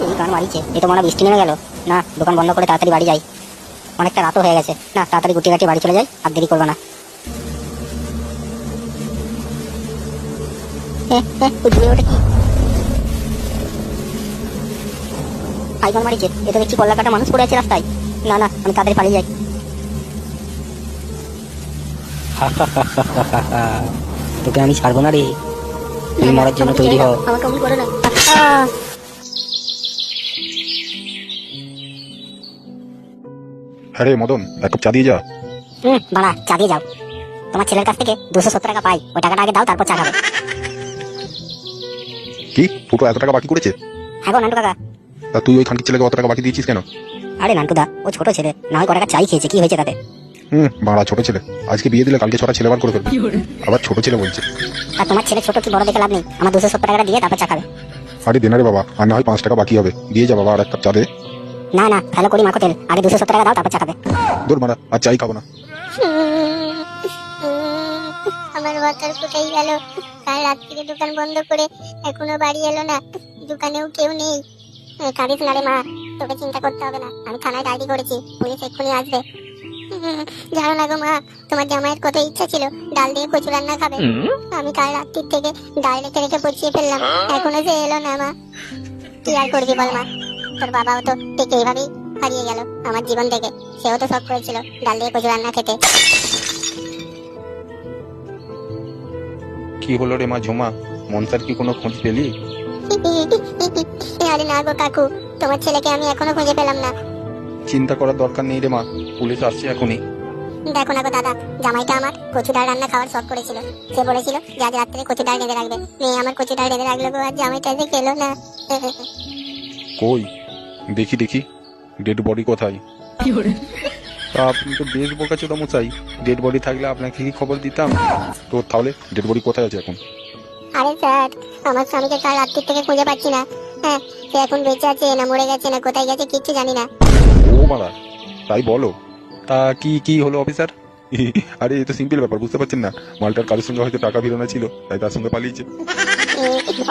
এই গান মারিছে, এ তো মনে হয় বৃষ্টি নেমে গেল। না, দোকান বন্ধ করে তাড়াতাড়ি বাড়ি যাই, অনেকটা রাতও হয়ে গেছে। না, তাড়াতাড়ি গুটিয়ে গাটিয়ে বাড়ি চলে যাই, আর দেরি করবো না। দূরে ওটা কি? হাই গান মারিছে, এ তো দেখছি কল্লা কাটা মানুষ পড়ে আছে রাস্তায়। না না, আমি তাড়াতাড়ি পালিয়ে যাই। তোকে আমি ছাড়বো না রে, তুই মরার জন্য তৈরি হ। আমাকে অমন করে না। হ্যাঁ রে মদন, এক কাপ চা দিয়ে যা। বাড়া, চা দিয়ে যাও। তোমার ছেলের কাছ থেকে 270 টাকা পাই, ওই টাকাটা আগে দাও, তারপর চা খাবে। কি ফুটো এত টাকা বাকি করেছে? হ্যাঁ গো নান্টু কাকা। তা তুই ওই খানকির ছেলেকে অত টাকা বাকি দিয়েছিস কেন? আরে নান্টুদা, ও ছোট ছেলে, না হয় ক টাকা চাই খেয়েছে, কি হয়েছে তাতে? বাড়া ছোট ছেলে, আজকে বিয়ে দিলে কালকে ছটা ছেলে বার করে ফেলবে, আবার ছোট ছেলে বলছে। আর তোমার ছেলে ছোট কি বড় দেখে লাভ নেই, আমার 270 টাকাটা দিয়ে তারপর চা খাবে। আরে দে না রে বাবা, আর না হয় 5 টাকা বাকি হবে, দিয়ে যা বাবা, আর এক কাপ চা দে। না না, ভালো করি মাখো তেল, আগে 270 টাকা দাও, তারপর চা খাবে। দূর মারা, আর চাই খাবো না। আমার ওয়াটার ফুটেই গেল। কাল রাত থেকে দোকান বন্ধ করে এখনো বাড়ি এলো না, দোকানেও কেউ নেই। কাঁদিস না রে মা, তোকে চিন্তা করতে হবে না, আমি থানায় ডায়েরি করেছি, পুলিশ এক্ষুনি আসবে। জানো না গো মা, তোমার জামাইয়ের কত ইচ্ছা ছিল ডাল দিয়ে কচু রান্না খাবে। আমি কাল রাত্রির থেকে ডাল রেখে রেখে পচিয়ে ফেললাম, এখনো সে এলো না মা। কি আর করবি বল মা, তোর বাবাও তো ঠিক এইভাবেই হারিয়ে গেল আমার জীবন থেকে। সেও তো শখ করেছিল ডাল দিয়ে কচু রান্না খেতে। কি হলো রে মা ঝুমা, মনসার কি কোনো খোঁজ পেলি? আরে না গো কাকু, তোমার ছেলেকে আমি এখনো খুঁজে পেলাম না। চিন্তা করার দরকার নেই রে মা, পুলিশ আসছে এখনই। দেখো না গো দাদা, জামাইটা আমার কচু ডাল রান্না খাওয়ার শখ করেছিল, সে বলেছিল যে আজ রাত্রে কচু ডাল রেঁধে রাখবে। মেয়ে আমার কচু ডাল রেঁধে রাখলো গো, আর জামাইটা যে খেলো না। কই দেখি দেখি, ডেড বডি কোথায়? তা আপনি তো বেশ বোকাচোদা মশাই, ডেড বডি থাকলে আপনাকে কি খবর দিতাম? তো তাহলে ডেড বডি কোথায় আছে এখন? আরে স্যার, আমার স্বামীকে কাল রাত্রির থেকে খুঁজে পাচ্ছি না। হ্যাঁ, সে এখন বেঁচে আছে না মরে গেছে না কোথায় গেছে কিচ্ছু জানি না। ও মারা, তাই বলো? তা কি কি হলো অফিসার? আরে এই তো সিম্পল ব্যাপার, বুঝতে পারছেন না? মালটার কারোর সঙ্গে হয়তো টাকা ভিড়ানো ছিল, তাই তার সঙ্গে পালিয়েছে।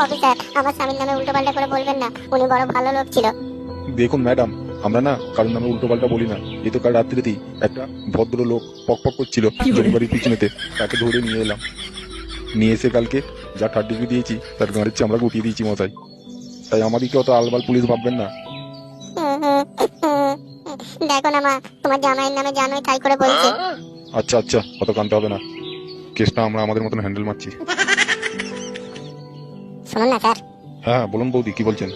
অফিসার, আমার স্বামীর নামে উল্টো পাল্টা করে বলবেন না, উনি বড় ভালো লোক ছিল। দেখুন ম্যাডাম, আমরা না কারোর নামে উল্টো পাল্টা বলি না। এই তো কাল রাত্রিতেই একটা ভদ্র লোক পক পক করছিল জমিবাড়ির পিছনেতে, তাকে ধরে নিয়ে এলাম। নিয়ে এসে কালকে যা 30 ডিগ্রি দিয়েছি, তার গাড়ির চামড়া গুটিয়ে দিয়েছি মশাই। তাই আমাদেরকে অত আলবাল পুলিশ ভাববেন না। দেখো না মা, তোমার জামাইয়ের নামে জানোই তাই করে বলছে। আচ্ছা আচ্ছা, অত কানতে হবে না, কেসটা আমরা আমাদের মতন হ্যান্ডেল মারছি। শুনুন না স্যার। হ্যাঁ বলুন বৌদি, কি বলছেন?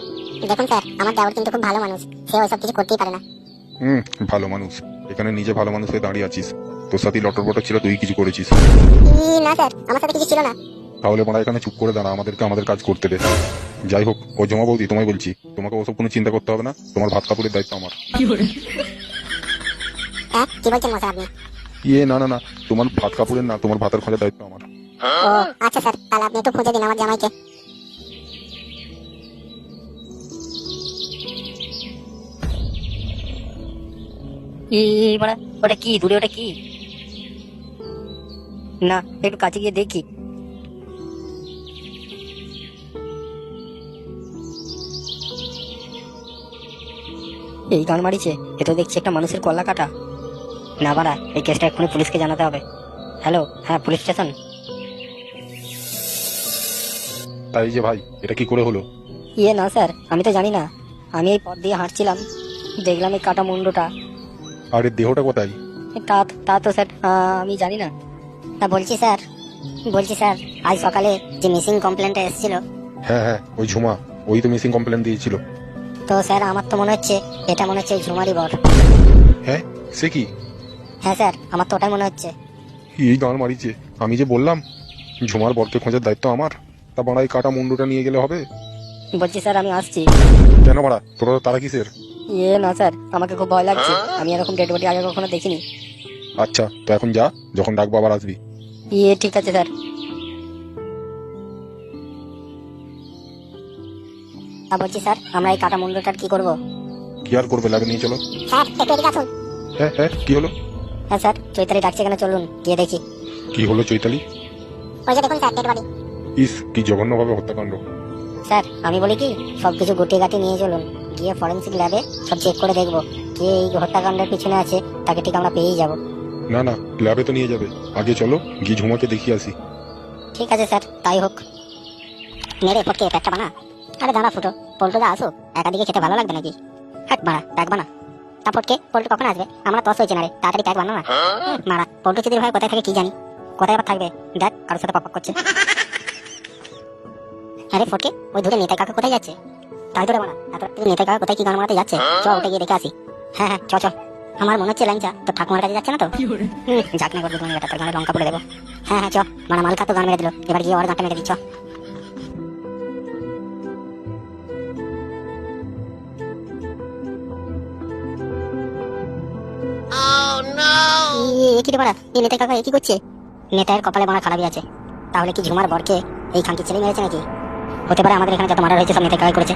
দেখুন স্যার, আমার দেওর কিন্তু খুব ভালো মানুষ, সে ওইসব কিছু করতেই পারে না। ভালো মানুষ? এখানে নিজে ভালো মানুষ হয়ে দাঁড়িয়ে আছিস, তোর সাথে লটর বটর ছিল, তুই কিছু করেছিস? না স্যার, আমার সাথে কিছু ছিল না। তাহলে বড়া এখানে চুপ করে দাঁড়া, আমাদেরকে আমাদের কাজ করতে দে। যাই হোক, ও জমা বৌদি, তোমায় বলছি, তোমাকে ওসব কোনো চিন্তা করতে হবে না, তোমার ভাত কাপড়ের দায়িত্ব আমার। হ্যাঁ, কি বলছেন মশাই আপনি? না না না, তোমার ভাত কাপড়ের না, তোমার ভাতের খোঁজার দায়িত্ব আমার। ও আচ্ছা স্যার, তাহলে আপনি একটু খুঁজে দিন আমার জামাইকে। বাড়া, ওটা কি দূরে, ওটা কি? না, একটু কাছে গিয়ে দেখি। এই গান মারিছে, এ তো দেখছি একটা মানুষের কল্লা কাটা। না বাড়া, এই কেসটা এক্ষুনি পুলিশকে জানাতে হবে। হ্যালো, হ্যাঁ পুলিশ স্টেশন। তাই যে ভাই, এটা কি করে হলো? না স্যার, আমি তো জানি না, আমি এই পথ দিয়ে হাঁটছিলাম, দেখলাম এই কাটা মুন্ডটা। আরে দেহটা কোথায়? তা তা তো স্যার আমি জানি না। তা বলছি স্যার, আজ সকালে যে মিসিং কমপ্লেনটা এসেছিল। হ্যাঁ হ্যাঁ, ওই ঝুমা, ওই তো মিসিং কমপ্লেন দিয়েছিল। তো স্যার আমার তো মনে হচ্ছে এটা মনে হচ্ছে ঝুমারি বর। হ্যাঁ, সে কি? হ্যাঁ স্যার, আমার তো ওটাই মনে হচ্ছে। এই গান মারিছে, আমি যে বললাম ঝুমার বরকে খোঁজার দায়িত্ব আমার, তা বাড়া এই কাটা মুন্ডুটা নিয়ে গেলে হবে? বলছি স্যার আমি আসছি। কেন বাড়া, তোরা তারা কিসের? না স্যার, আমাকে খুব ভয় লাগছে, আমি এরকম ডেড বডি আগে কখনো দেখিনি। আচ্ছা, তো এখন যা, যখন ডাকবো আবার আসবি। ঠিক আছে স্যার। তা বলছি স্যার, আমরা এই কাটা মুন্ডুটার কি করব? কি আর করবে, লাগে নিয়ে চলো। স্যার একটু এদিকে আসুন। হ্যাঁ হ্যাঁ, কি হলো? হ্যাঁ স্যার, চৈতালি ডাকছে, কেন চলুন গিয়ে দেখি। কি হলো চৈতালি? ওই যে দেখুন স্যার, ডেড বডি। ইস, কি জঘন্যভাবে হত্যাকাণ্ড। স্যার আমি বলি কি সব কিছু গুটিয়ে গাটি নিয়ে চলুন, গিয়ে ফরেন্সিক ল্যাবে সব চেক করে দেখবো কে এই হত্যাকাণ্ডের পিছনে আছে, তাকে ঠিক আমরা পেয়েই যাব। না না, ল্যাবে তো নিয়ে যাবে, আগে চলো গিয়ে ঝুমাকে দেখিয়ে আসি। ঠিক আছে স্যার, তাই হোক। মেরে ফটকে প্যাকটা বানা। আরে দাঁড়া ফুটো, পল্টুদা আসুক, একাদিকে খেতে ভালো লাগবে নাকি? হাট মারা, প্যাক বানা। তা ফটকে, পল্টু কখন আসবে? আমরা তস হয়েছে না রে, তাড়াতাড়ি প্যাক বানা না। মারা, পল্টু চিদির ভাই কোথায় থাকে কি জানি, কোথায় আবার থাকবে? দেখ কারোর সাথে পক করছে। আরে ফটকে, ওই দূরে নেতাই কাকা কোথায় যাচ্ছে? তাই তো রে মারা, এত রাত্রে নেতাই কাকা কোথায় কি গান মারাতে যাচ্ছে? চ ওটা গিয়ে দেখে আসি। হ্যাঁ হ্যাঁ, চ চ। আমার মনে হচ্ছে ল্যাংচা তোর ঠাকুমার কাছে যাচ্ছে না তো? যাক না করবি, তুমি এটা তোর গানে লঙ্কা পড়ে দেবো। হ্যাঁ হ্যাঁ চ, মানে মাল খাতো গান মেরে দিল, এবার গিয়ে ওর গানটা মেরে দিচ্ছ। কি রে বাড়া, এই নেতা কাকা কি করছে? নেতার কপালে বানা খারাপই আছে। তাহলে কি ঝুমার বরকে এই খানকি ছেলে মেরেছে নাকি? হতে পারে আমাদের এখানে যত মার্ডার হয়েছে সব নেতা কাকাই করেছে।